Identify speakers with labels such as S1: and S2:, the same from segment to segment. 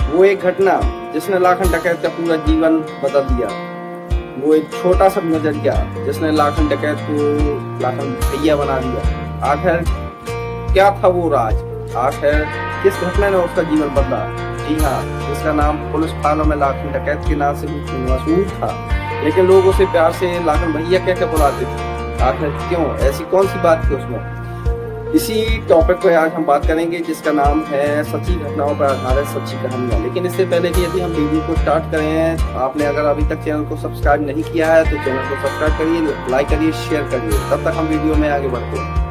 S1: वो एक घटना जिसने लाखन डकैत का पूरा जीवन बदल दिया। वो एक छोटा सा नजरिया जिसने लाखन डकैत को लाखन भैया बना दिया। आखिर क्या था वो राज? आखिर किस घटना ने उसका जीवन बदला? जी हाँ, इसका नाम पुलिस फाइलों में लाखन डकैत के नाम से मशहूर था, लेकिन लोग उसे प्यार से लाखन भैया कह के बुलाते थे। आखिर क्यों? ऐसी कौन सी बात थी उसमें? इसी टॉपिक पर आज हम बात करेंगे, जिसका नाम है सच्ची घटनाओं पर आधारित सच्ची कहानियां। लेकिन इससे पहले कि यदि हम वीडियो को स्टार्ट करें, आपने अगर अभी तक चैनल को सब्सक्राइब नहीं किया है तो चैनल को सब्सक्राइब करिए, लाइक करिए, शेयर करिए। तब तक हम वीडियो में आगे बढ़ते हैं।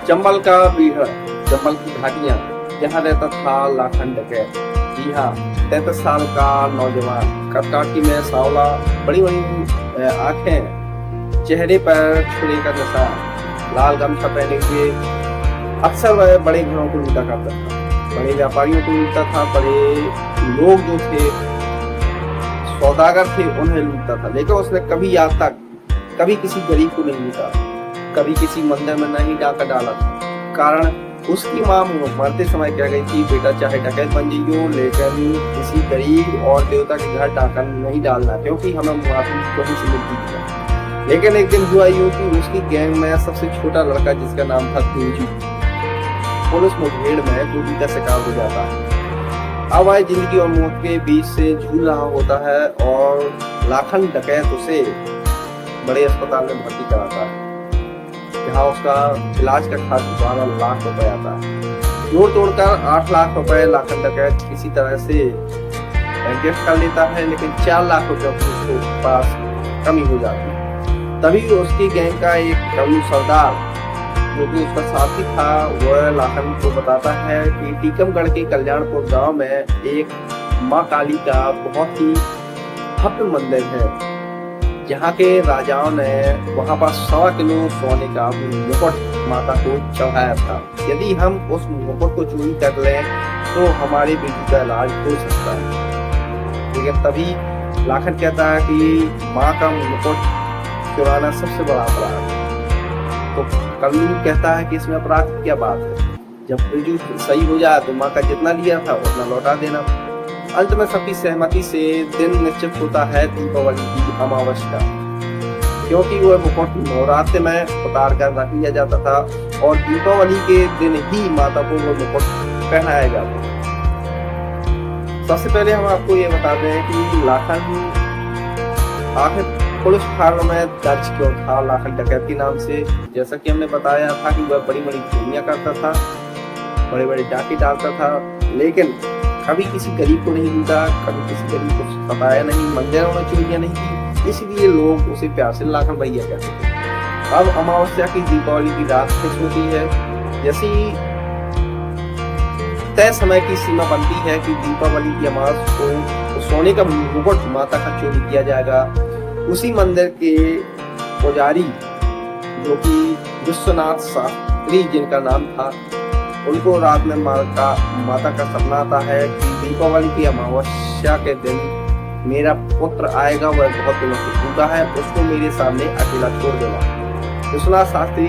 S1: चंबल का बीहड़, चंबल की घाटियां, जहाँ रहता था लाखन डकैत। जी हाँ, 33 साल का नौजवान, कदकाठी में सांवला, बड़ी बड़ी आंखें, चेहरे पर छुरे का निशान, लाल गमछा पहने हुए। अक्सर वह बड़े घरों को लूटा करता था, बड़े व्यापारियों को लूटता था, बड़े लोग जो थे, सौदागर थे, उन्हें लूटता था। लेकिन उसने कभी आज तक कभी किसी गरीब को नहीं लूटा, कभी किसी मंदिर में नहीं डाका डाला था। कारण उसकी माँ मरते समय कह गई थी, बेटा चाहे डकैत बन जाइयो, लेकिन किसी गरीब और देवता के घर डाका नहीं डालना, क्योंकि हमें मुआवजे वहीं से मिलती थी। लेकिन एक दिन हुआ यूं कि उसकी गैंग में सबसे छोटा लड़का, जिसका नाम था तेजी, पुलिस मुठभेड़ में गोली का शिकार हो जाता है। अब वह जिंदगी और मौत के बीच से झूल रहा होता है और लाखन डकैत उसे बड़े अस्पताल में भर्ती कराता है, जहाँ उसका इलाज का खर्च 12 लाख रुपए आता है। जोड़ तोड़कर 8 लाख रुपए लाखन डकैत किसी तरह से एडजस्ट कर लेता है, लेकिन 4 लाख रुपए उसके पास कमी हो जाती है। तभी उसकी गैंग का एक कल्लू सरदार, जो कि उसका साथी था, वह लाखन को बताता है कि टीकमगढ़ के कल्याणपुर गांव में एक माँ काली का बहुत ही भव्य मंदिर है, जहाँ के राजाओं ने वहाँ पर 1.25 किलो सोने का मुकुट माता को चढ़ाया था। यदि हम उस मुकुट को चोरी कर लें तो हमारे बेटी का इलाज हो सकता है। लेकिन तभी लाखन कहता है कि माँ का मुकुट चुराना सबसे बड़ा अपराध है। तो कल्लू कहता है कि इसमें अपराध की क्या बात है, जब बिरजू सही हो जाए तो माँ का जितना लिया था उतना लौटा देना। अंत में सबकी सहमति से दिन निश्चित होता है दीपावली की अमावस्या, क्योंकि वह मुकुट नवरात्र में उतार कर रख लिया जाता था और दीपावली के दिन ही माता को वो मुकुट पहनाया जाता था। सबसे पहले हम आपको ये बता दें कि लाखन आखिर पुलिस फाइलों में दर्ज क्यों था लाखन डकैत के नाम से। जैसा कि हमने बताया था कि वह बड़ी बड़ी चोरियां करता था, बड़े बड़े डाके डालता था, लेकिन कभी किसी गरीब को नहीं लूटा, कभी किसी गरीब को सताया नहीं, मंदिरों में चोरियां नहीं की, इसलिए लोग उसे प्यार से लाखन भैया कहते थे। अब अमावस्या की दीपावली की रात फिक्स होती है। जैसी तय समय की सीमा बनती है कि दीपावली की अमावस्या को सोने का मुकुट माता का चोरी किया जाएगा। उसी मंदिर के पुजारी, जो कि विश्वनाथ शास्त्री जिनका नाम था, उनको रात में माता का सपना आता है कि दीपावली की अमावस्या के दिन मेरा पुत्र आएगा, वह बहुत दिनों से भूखा है, उसको मेरे सामने अकेला छोड़ देना। विश्वनाथ शास्त्री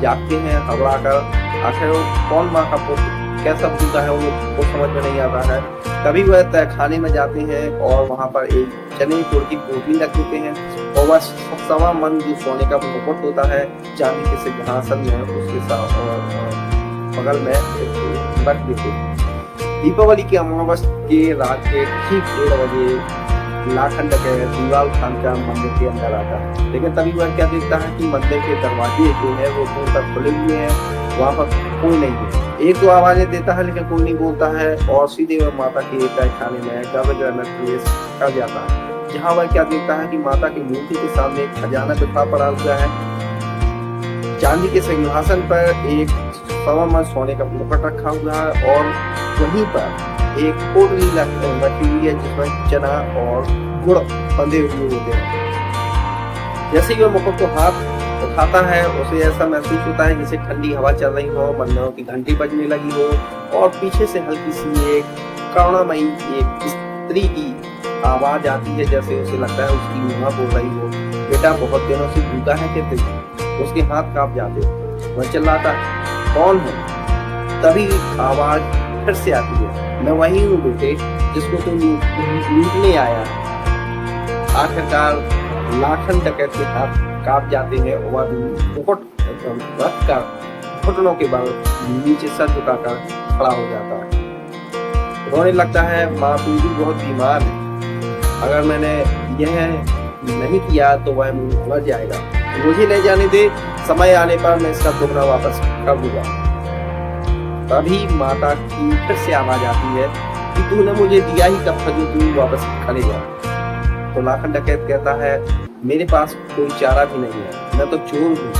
S1: जागते हैं घबराकर, आखिर कौन माँ का पुत्र कैसा भूखा है उनको समझ में नहीं आता है। तभी वह तहखाने में जाते हैं और वहाँ पर एक चने गुड़ की पोटली रख देते हैं और वह 1.25 मन जो सोने का मुकुट होता है चांदी के सिंहासन में उसके साथ बगल में रख देते। दीपावली की अमावस्या के रात के ठीक 1:30 बजे लाखन डकैत दीवार उठाकर मंदिर के अंदर आता है, लेकिन तभी वह क्या देखता है कि मंदिर के दरवाजे जो है वो दूर तक खुले हुए हैं, वहाँ पर कोई नहीं है। एक दो आवाजें देता है लेकिन कोई नहीं बोलता है और सीधे वह माता के तहखाने में गर्भगृह में प्रवेश कर जाता है, जहाँ वह क्या देखता है कि माता की मूर्ति के सामने एक खजाना बिखरा पड़ा हुआ है। चांदी के सिंहासन पर एक 1.25 मन सोने का मुकुट रखा हुआ है और वहीं पर एक पोटली रखी हुई है जिसमें चना और गुड़ बंधे हुए होते हैं। जैसे ही वह मुकुट को हाथ उठाता है, उसे ऐसा महसूस होता है जैसे ठंडी हवा चल रही हो, मंदिरों की घंटी बजने लगी हो और पीछे से हल्की सी एक करुणामयी एक स्त्री की आवाज आती है, जैसे उसे लगता है उसकी माँ बोल रही हो, बेटा बहुत दिनों से भूखा है क्या तुम? उसके हाथ कांप जाते, वह चिल्लाता है, कौन है? तभी आवाज फिर से आती है, मैं वही हूँ बेटे जिसको तुम लूटने आया है। आखिरकार लाखन डकैत के हाथ कांप जाते हैं और वह मुकुट रख कर घुटनों के बल नीचे सर झुकाकर खड़ा हो जाता है। रोने लगता है, माँ पूरी बहुत बीमार है, अगर मैंने यह नहीं किया तो वह मर जाएगा, मुझे ले जाने दे, समय आने पर मैं इसका दुगना वापस कर दूंगा। तभी माता की फिर से आवाज आती है कि तूने मुझे दिया ही कब था जो तू वापस खड़े जा। तो लाखन डकैत कहता है, मेरे पास कोई चारा भी नहीं है, मैं तो चोर हूँ,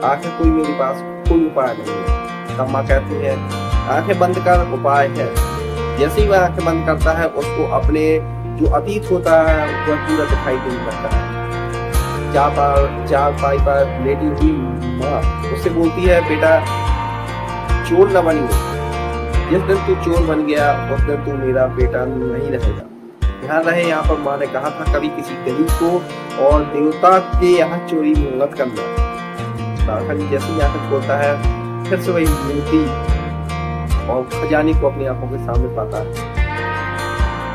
S1: आखिर कोई मेरे पास कोई उपाय नहीं है। तब माँ कहती है, आंखें बंद कर, उपाय है। जैसे ही वह आंखें बंद करता है उसको अपने जो अतीत होता है वह पूरा दिखाई देने लगता है। चारपाई पर लेटी हुई माँ उससे बोलती है, बेटा चोर न बनी, जिस दिन तू चोर बन गया उस दिन तू मेरा बेटा नहीं रहेगा। ध्यान रहे, यहाँ पर माँ ने कहा था कभी किसी गरीब को और देवता के यहाँ चोरी मत करना। लाखन जैसे ही आंखें खोलता है फिर से वही मूर्ति और खजाने को अपनी आंखों के सामने पाता है।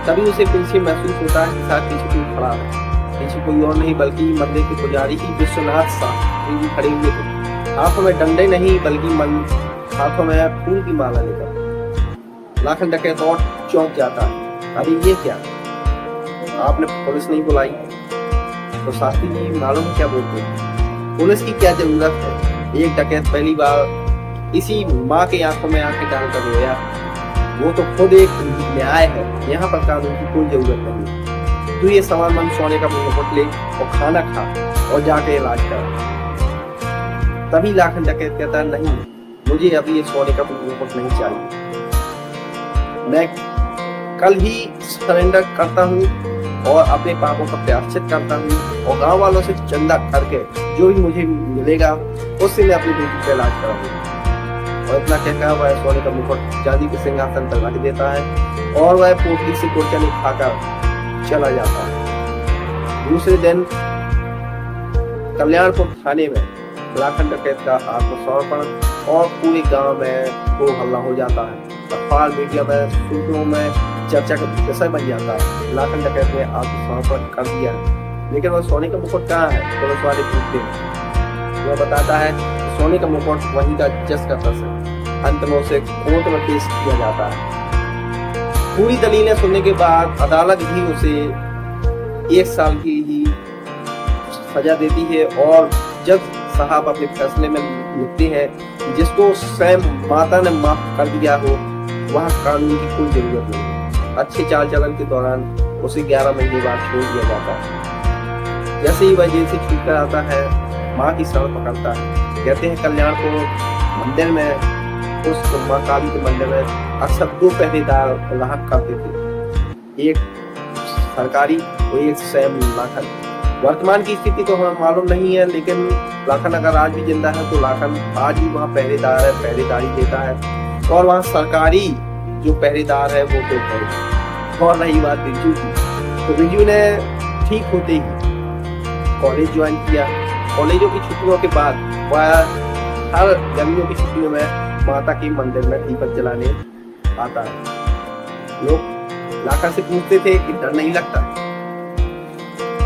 S1: तभी उसे पीछे महसूस होता है कि शायद पीछे कोई खड़ा है। पीछे कोई और नहीं बल्कि मंदिर के पुजारी ही विश्वनाथ शास्त्री खड़े हुए थे, हाथों में डंडे नहीं बल्कि हाथों में फूल की माला लेकर। लाखन डकैत और चौंक जाता है, अरे ये क्या, आपने पुलिस नहीं बुलाई? तो शास्त्री जी मालूम क्या बोलते हैं, पुलिस की क्या जरूरत है, एक डकैत पहली बार इसी माँ के आंखों में आंखें डालकर रोया, वो तो खुद एक न्याय है, यहाँ पर कानून की कोई जरूरत नहीं। तू ये सामान मन सोने का मुकुट ले और खाना खा और जाके इलाज कर। तभी लाखन डकैत कहता है, नहीं मुझे अभी ये सोने का मुकुट नहीं चाहिए, मैं कल ही सरेंडर करता हूँ और अपने पापों का प्रायश्चित करता हूँ और गांव वालों से चंदा करके जो भी मुझे मिलेगा उससे मैं अपनी बेटी का इलाज कराऊंगा। और इतना कहकर वह सोने का मुकुट चांदी के सिंहासन पर रख देता है और वह पोटली से कुर्चनी खाकर चला जाता है। दूसरे दिन कल्याणपुर थाने में लाखन डकैत का आत्मसमर्पण और पूरे गांव में हो हल्ला हो जाता है। अखबार मीडिया में सूत्रों में चर्चा का विषय बन जाता है। लाखन डकैत ने आत्मसमर्पण कर दिया, लेकिन वह सोने का मुकुट कहाँ है? पुलिस वाले पूछते हैं। वह बताता है कि सोने का मुकुट वहीं का जस का तस है। अंत में उसे कोर्ट में पेश किया जाता है। पूरी दलीलें सुनने के बाद अदालत भी उसे 1 साल की ही सजा देती है और जज साहब अपने फैसले में लिखते हैं जिसको स्वयं माता ने माफ कर दिया हो वहाँ कानून की कोई जरूरत नहीं। अच्छे चाल चलन के दौरान उसे 11 महीने बाद छोड़ दिया जाता है। जैसे ही वह जेल से छूट कर आता है माँ की शरण पकड़ता है। कहते हैं कल्याणपुर मंदिर में उस माँ काली के मंदिर में अक्सर 2 पहरेदार रहा करते थे, एक सरकारी और एक स्वयं लाखन। वर्तमान की स्थिति तो हमें मालूम नहीं है, लेकिन लाखन अगर आज भी जिंदा है तो लाखन आज भी वहाँ पहरेदार है, पहरेदारी देता है और वहाँ सरकारी जो पहरेदार है वो तो है। और रही बात बिरजू की, तो बिरजू ने ठीक होते ही कॉलेज ज्वाइन किया। कॉलेजों की छुट्टियों के बाद वह हर गर्मियों की छुट्टियों में माता के मंदिर में दीपक जलाने आता है। लोग लाखन से पूछते थे कि डर नहीं लगता?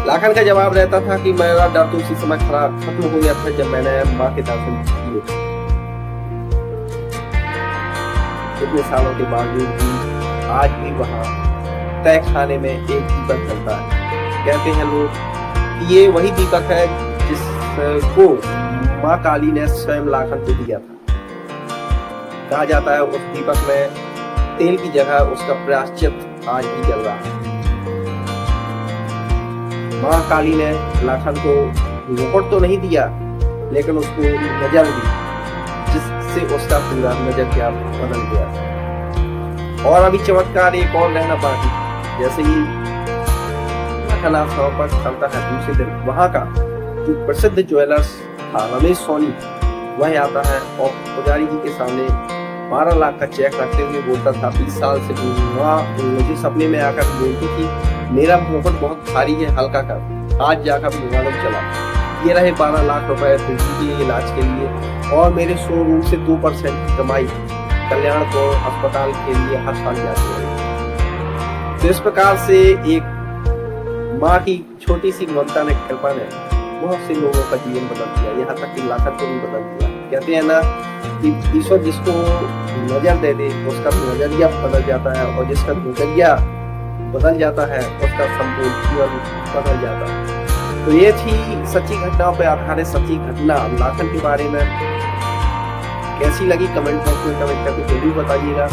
S1: लाखन का जवाब रहता था कि मेरा डर तो उसी समय खत्म हो गया था जब मैंने माँ के दर्शन किए। इतने सालों के बावजूद भी आज भी वहाँ तय खाने में एक दीपक जलता है। कहते हैं लोग कि ये वही दीपक है जिसको माँ काली ने स्वयं लाखन को दिया था। कहा जाता है उस दीपक में तेल की जगह उसका प्रायश्चित आज भी जल रहा है। माँ काली ने लाखन को मुकुट तो नहीं दिया लेकिन उसको नजर दी, जिससे उसका पूरा नजरिया बदल गया। और अभी चमत्कार एक और रहना बाकी। जैसे ही लाखन आत्मसमर्पण करता है दूसरे दिन वहां का जो प्रसिद्ध ज्वेलर्स था रमेश सोनी, वह आता है और पुजारी जी के सामने 12 लाख का चेक रखते हुए बोलता था 20 साल से माँ मुझे सपने में आकर बोलती थी मेरा मुकुट बहुत भारी है, हल्का कर। आज जाकर मालूम चला ये रहे 12 लाख रुपए बेटी के इलाज के लिए और मेरे शोरूम से 2% की कमाई कल्याणपुर अस्पताल के लिए हर साल जाती है। तो इस प्रकार से एक माँ की छोटी सी ममता ने, कृपा ने बहुत से लोगों का जीवन बदल दिया, यहाँ तक कि लाखों को भी बदल दिया। कहते हैं ना कि ईश्वर जिसको नजर दे दे उसका नजरिया बदल जाता है और जिसका नजरिया बदल जाता है उसका संपूर्ण जीवन बदल जाता है। तो ये थी सच्ची घटनाओं पर आधारित सच्ची घटना लाखन के बारे में। कैसी लगी कमेंट बॉक्स में कमेंट करके जरूर बताइएगा।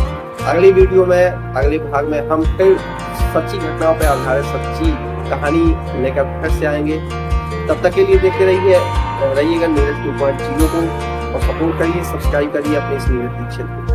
S1: अगली वीडियो में अगले भाग में हम फिर सच्ची घटनाओं पर आधारित सच्ची कहानी लेकर फिर से आएंगे। तब तक के लिए देखते रहिएगा नीरज 2.0 को और सपोर्ट करिए, सब्सक्राइब करिए अपने इस नीरज दीक्षित को।